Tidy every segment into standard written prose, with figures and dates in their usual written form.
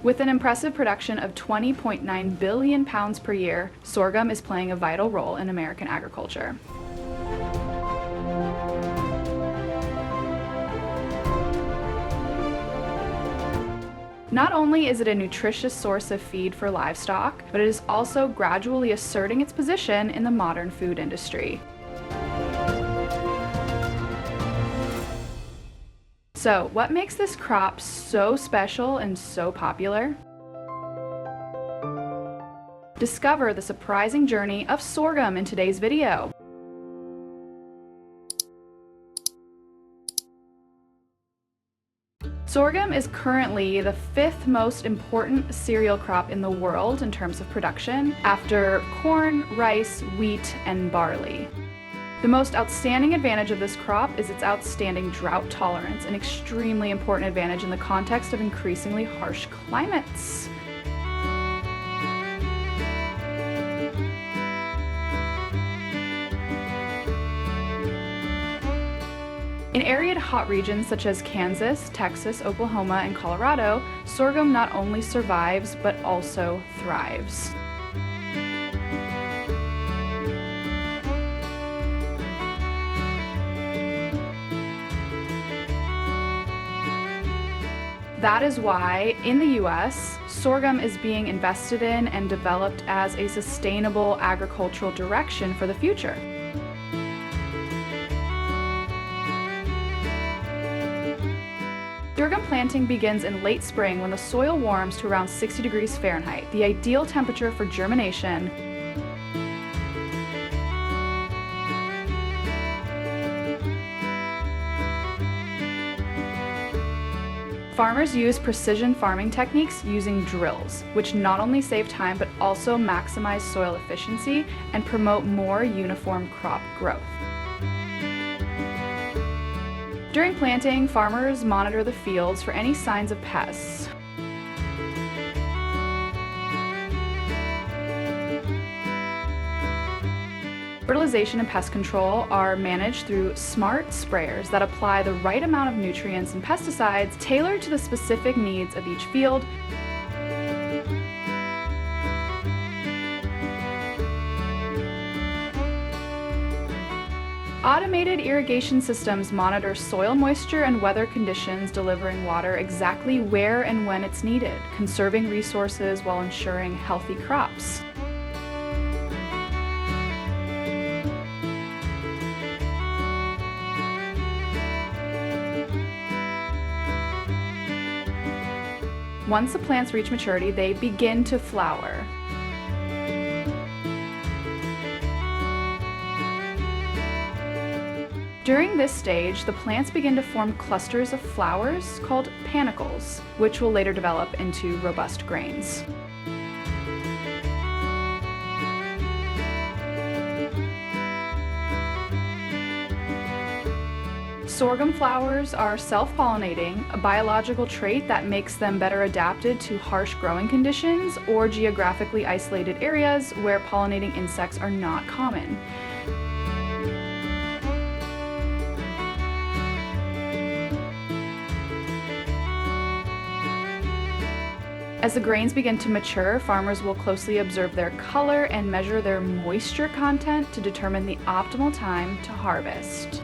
With an impressive production of 20.9 billion pounds per year, sorghum is playing a vital role in American agriculture. Not only is it a nutritious source of feed for livestock, but it is also gradually asserting its position in the modern food industry. So, what makes this crop so special and so popular? Discover the surprising journey of sorghum in today's video. Sorghum is currently the 5th most important cereal crop in the world in terms of production, after corn, rice, wheat, and barley. The most outstanding advantage of this crop is its outstanding drought tolerance, an extremely important advantage in the context of increasingly harsh climates. In arid hot regions such as Kansas, Texas, Oklahoma, and Colorado, sorghum not only survives but also thrives. That is why, in the US, sorghum is being invested in and developed as a sustainable agricultural direction for the future. Sorghum planting begins in late spring when the soil warms to around 60 degrees Fahrenheit, the ideal temperature for germination. Farmers use precision farming techniques using drills, which not only save time but also maximize soil efficiency and promote more uniform crop growth. During planting, farmers monitor the fields for any signs of pests. Fertilization and pest control are managed through smart sprayers that apply the right amount of nutrients and pesticides tailored to the specific needs of each field. Automated irrigation systems monitor soil moisture and weather conditions, delivering water exactly where and when it's needed, conserving resources while ensuring healthy crops. Once the plants reach maturity, they begin to flower. During this stage, the plants begin to form clusters of flowers called panicles, which will later develop into robust grains. Sorghum flowers are self-pollinating, a biological trait that makes them better adapted to harsh growing conditions or geographically isolated areas where pollinating insects are not common. As the grains begin to mature, farmers will closely observe their color and measure their moisture content to determine the optimal time to harvest.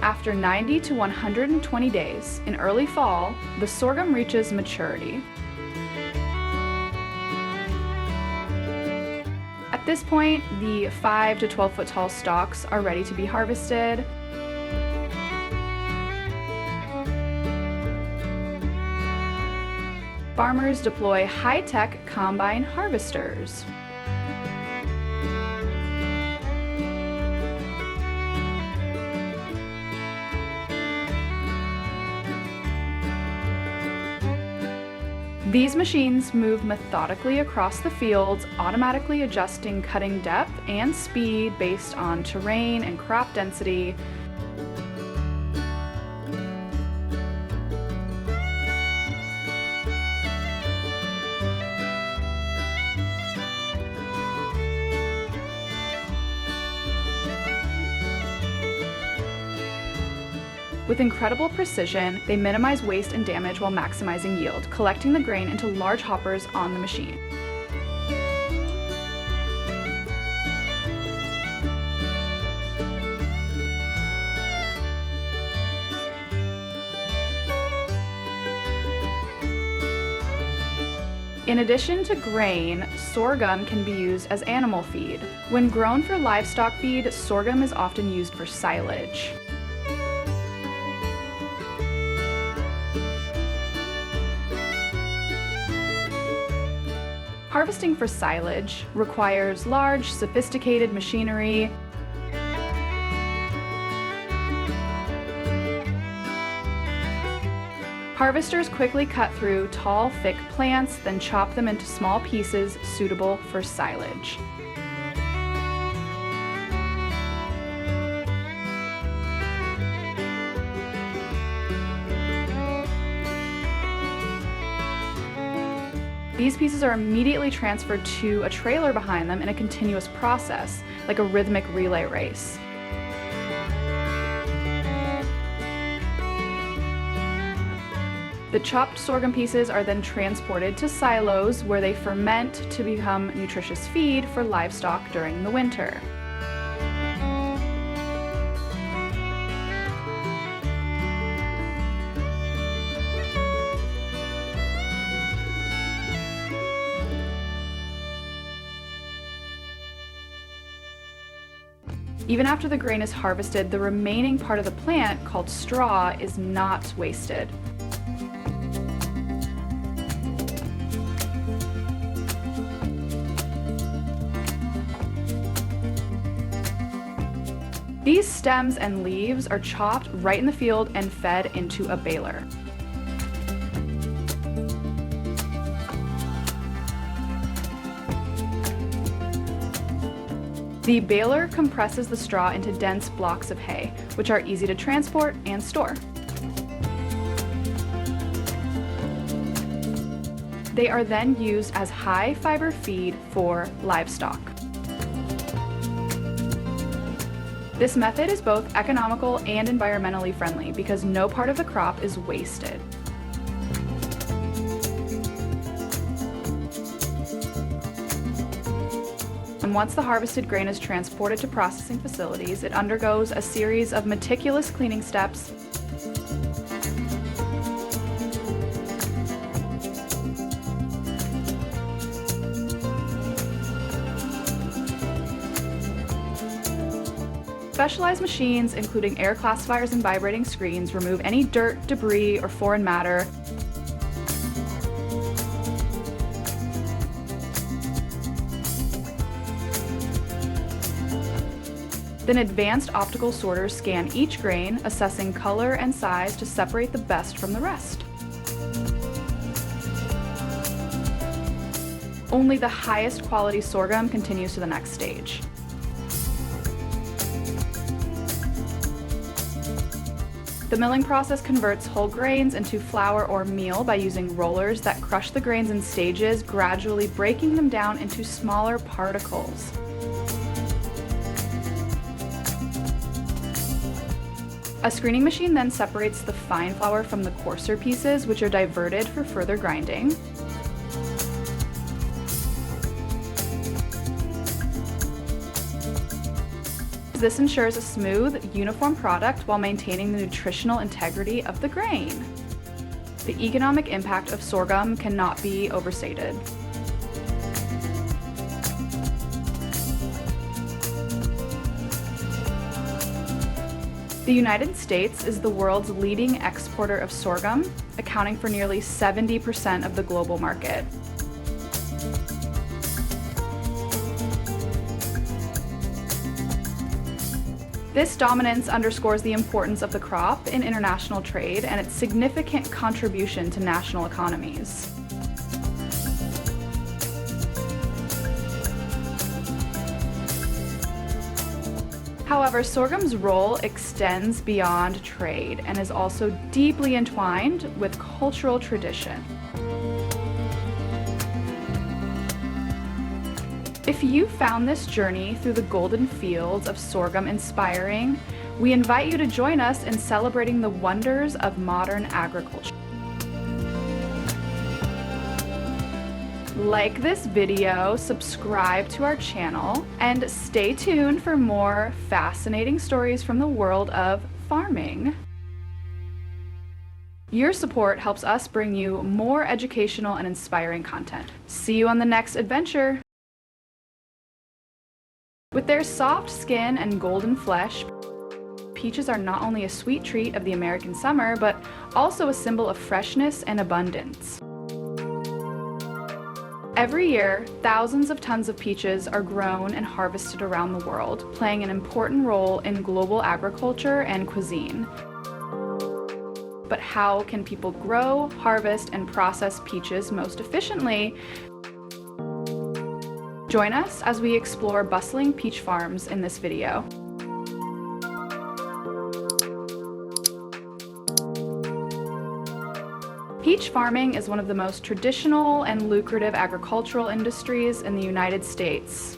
After 90 to 120 days, in early fall, the sorghum reaches maturity. At this point, the 5 to 12 foot tall stalks are ready to be harvested. Farmers deploy high-tech combine harvesters. These machines move methodically across the fields, automatically adjusting cutting depth and speed based on terrain and crop density. With incredible precision, they minimize waste and damage while maximizing yield, collecting the grain into large hoppers on the machine. In addition to grain, sorghum can be used as animal feed. When grown for livestock feed, sorghum is often used for silage. Harvesting for silage requires large, sophisticated machinery. Harvesters quickly cut through tall, thick plants, then chop them into small pieces suitable for silage. These pieces are immediately transferred to a trailer behind them in a continuous process, like a rhythmic relay race. The chopped sorghum pieces are then transported to silos where they ferment to become nutritious feed for livestock during the winter. Even after the grain is harvested, the remaining part of the plant, called straw, is not wasted. These stems and leaves are chopped right in the field and fed into a baler. The baler compresses the straw into dense blocks of hay, which are easy to transport and store. They are then used as high fiber feed for livestock. This method is both economical and environmentally friendly because no part of the crop is wasted. And once the harvested grain is transported to processing facilities, it undergoes a series of meticulous cleaning steps. Specialized machines, including air classifiers and vibrating screens, remove any dirt, debris, or foreign matter. Then advanced optical sorters scan each grain, assessing color and size to separate the best from the rest. Only the highest quality sorghum continues to the next stage. The milling process converts whole grains into flour or meal by using rollers that crush the grains in stages, gradually breaking them down into smaller particles. A screening machine then separates the fine flour from the coarser pieces, which are diverted for further grinding. This ensures a smooth, uniform product while maintaining the nutritional integrity of the grain. The economic impact of sorghum cannot be overstated. The United States is the world's leading exporter of sorghum, accounting for nearly 70% of the global market. This dominance underscores the importance of the crop in international trade and its significant contribution to national economies. However, sorghum's role extends beyond trade and is also deeply entwined with cultural tradition. If you found this journey through the golden fields of sorghum inspiring, We invite you to join us in celebrating the wonders of modern agriculture. Like this video, subscribe to our channel, and stay tuned for more fascinating stories from the world of farming. Your support helps us bring you more educational and inspiring content. See you on the next adventure! With their soft skin and golden flesh, peaches are not only a sweet treat of the American summer, but also a symbol of freshness and abundance. Every year, thousands of tons of peaches are grown and harvested around the world, playing an important role in global agriculture and cuisine. But how can people grow, harvest, and process peaches most efficiently? Join us as we explore bustling peach farms in this video. Peach farming is one of the most traditional and lucrative agricultural industries in the United States.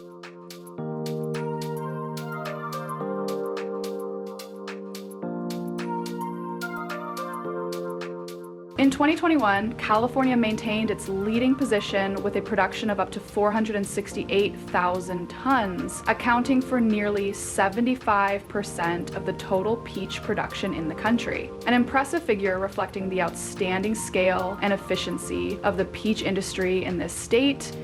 In 2021, California maintained its leading position with a production of up to 468,000 tons, accounting for nearly 75% of the total peach production in the country. An impressive figure reflecting the outstanding scale and efficiency of the peach industry in this state.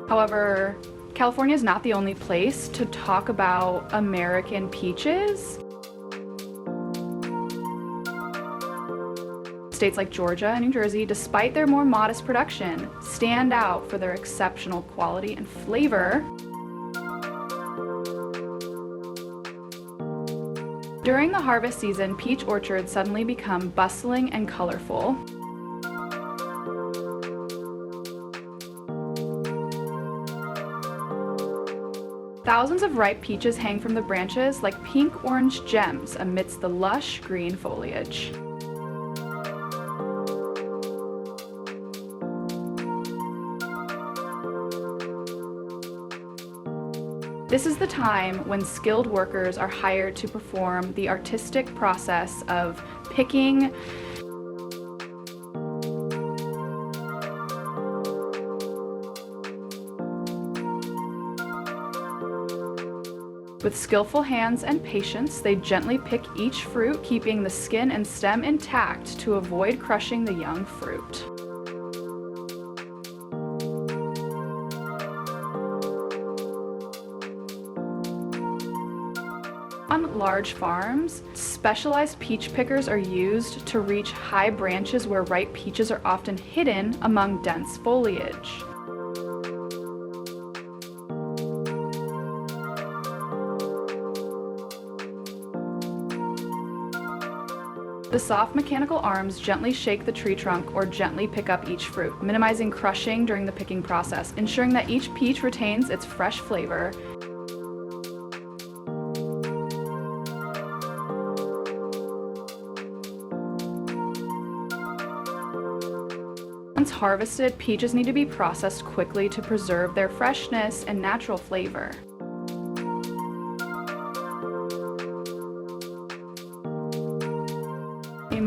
However, California is not the only place to talk about American peaches. States like Georgia and New Jersey, despite their more modest production, stand out for their exceptional quality and flavor. During the harvest season, peach orchards suddenly become bustling and colorful. Thousands of ripe peaches hang from the branches like pink-orange gems amidst the lush green foliage. This is the time when skilled workers are hired to perform the artistic process of picking, with skillful hands and patience, they gently pick each fruit, keeping the skin and stem intact to avoid crushing the young fruit. On large farms, specialized peach pickers are used to reach high branches where ripe peaches are often hidden among dense foliage. The soft mechanical arms gently shake the tree trunk or gently pick up each fruit, minimizing crushing during the picking process, ensuring that each peach retains its fresh flavor. Once harvested, peaches need to be processed quickly to preserve their freshness and natural flavor.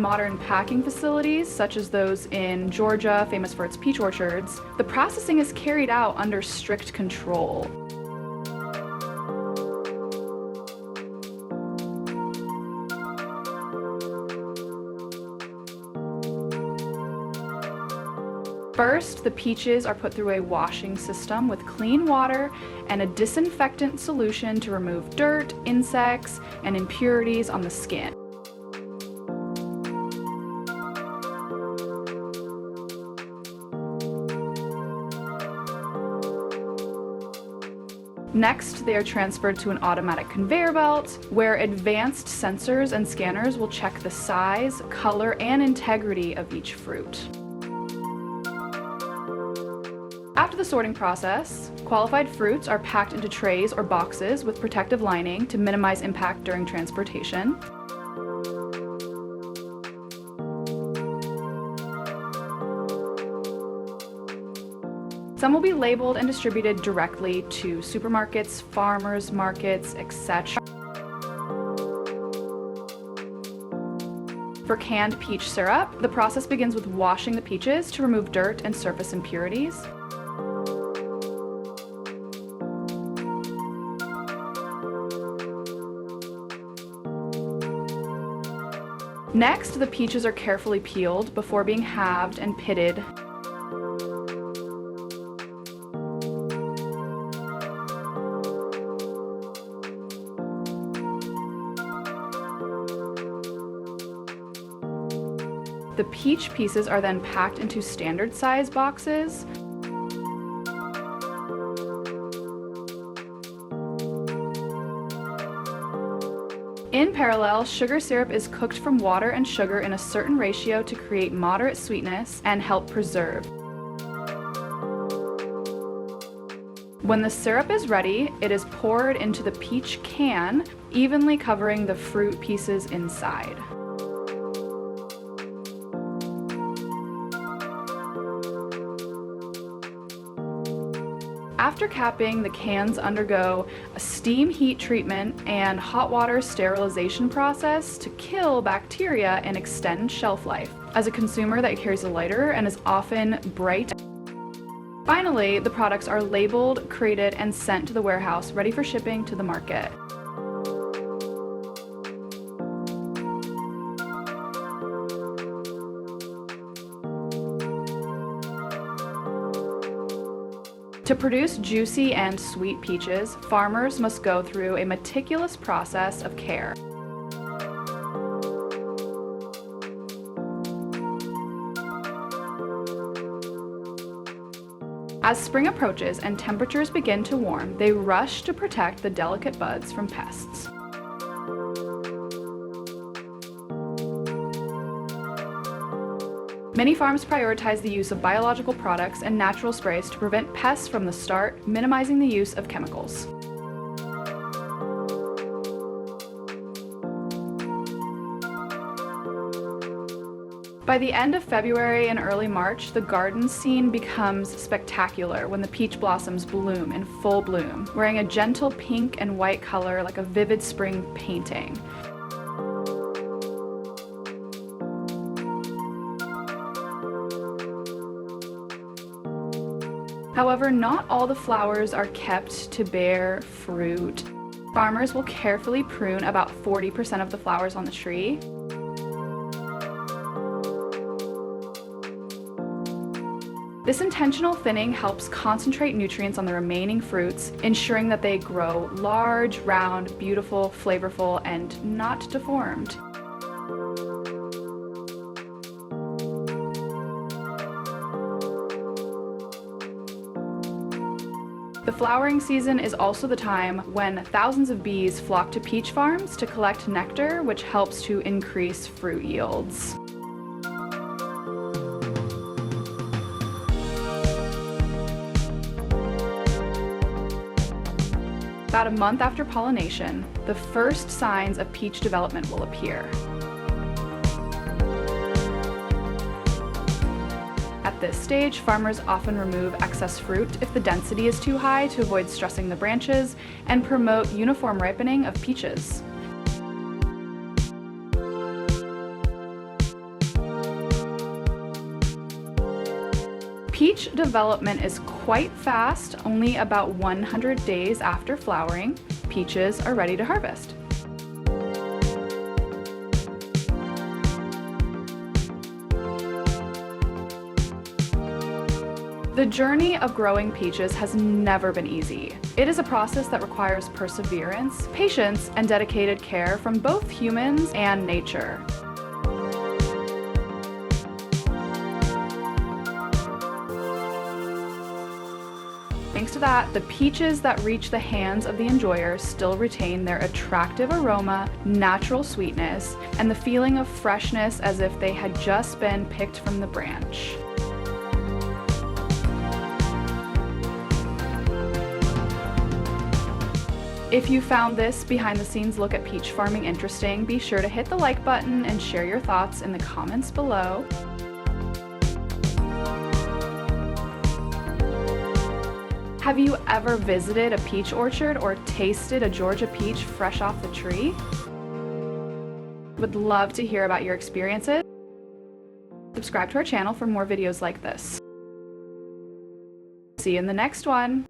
Modern packing facilities, such as those in Georgia, famous for its peach orchards, the processing is carried out under strict control. First, the peaches are put through a washing system with clean water and a disinfectant solution to remove dirt, insects, and impurities on the skin. Next, they are transferred to an automatic conveyor belt, where advanced sensors and scanners will check the size, color, and integrity of each fruit. After the sorting process, qualified fruits are packed into trays or boxes with protective lining to minimize impact during transportation. Some will be labeled and distributed directly to supermarkets, farmers markets, etc. For canned peach syrup, the process begins with washing the peaches to remove dirt and surface impurities. Next, the peaches are carefully peeled before being halved and pitted. The peach pieces are then packed into standard size boxes. In parallel, sugar syrup is cooked from water and sugar in a certain ratio to create moderate sweetness and help preserve. When the syrup is ready, it is poured into the peach can, evenly covering the fruit pieces inside. After capping, the cans undergo a steam heat treatment and hot water sterilization process to kill bacteria and extend shelf life. As a consumer, that carries a lighter and is often bright. Finally, the products are labeled, crated, and sent to the warehouse, ready for shipping to the market. To produce juicy and sweet peaches, farmers must go through a meticulous process of care. As spring approaches and temperatures begin to warm, they rush to protect the delicate buds from pests. Many farms prioritize the use of biological products and natural sprays to prevent pests from the start, minimizing the use of chemicals. By the end of February and early March, the garden scene becomes spectacular when the peach blossoms bloom in full bloom, wearing a gentle pink and white color like a vivid spring painting. However, not all the flowers are kept to bear fruit. Farmers will carefully prune about 40% of the flowers on the tree. This intentional thinning helps concentrate nutrients on the remaining fruits, ensuring that they grow large, round, beautiful, flavorful, and not deformed. The flowering season is also the time when thousands of bees flock to peach farms to collect nectar, which helps to increase fruit yields. About a month after pollination, the first signs of peach development will appear. At this stage, farmers often remove excess fruit if the density is too high to avoid stressing the branches and promote uniform ripening of peaches. Peach development is quite fast. Only about 100 days after flowering, peaches are ready to harvest. The journey of growing peaches has never been easy. It is a process that requires perseverance, patience, and dedicated care from both humans and nature. Thanks to that, the peaches that reach the hands of the enjoyer still retain their attractive aroma, natural sweetness, and the feeling of freshness as if they had just been picked from the branch. If you found this behind-the-scenes look at peach farming interesting, be sure to hit the like button and share your thoughts in the comments below. Have you ever visited a peach orchard or tasted a Georgia peach fresh off the tree? Would love to hear about your experiences. Subscribe to our channel for more videos like this. See you in the next one.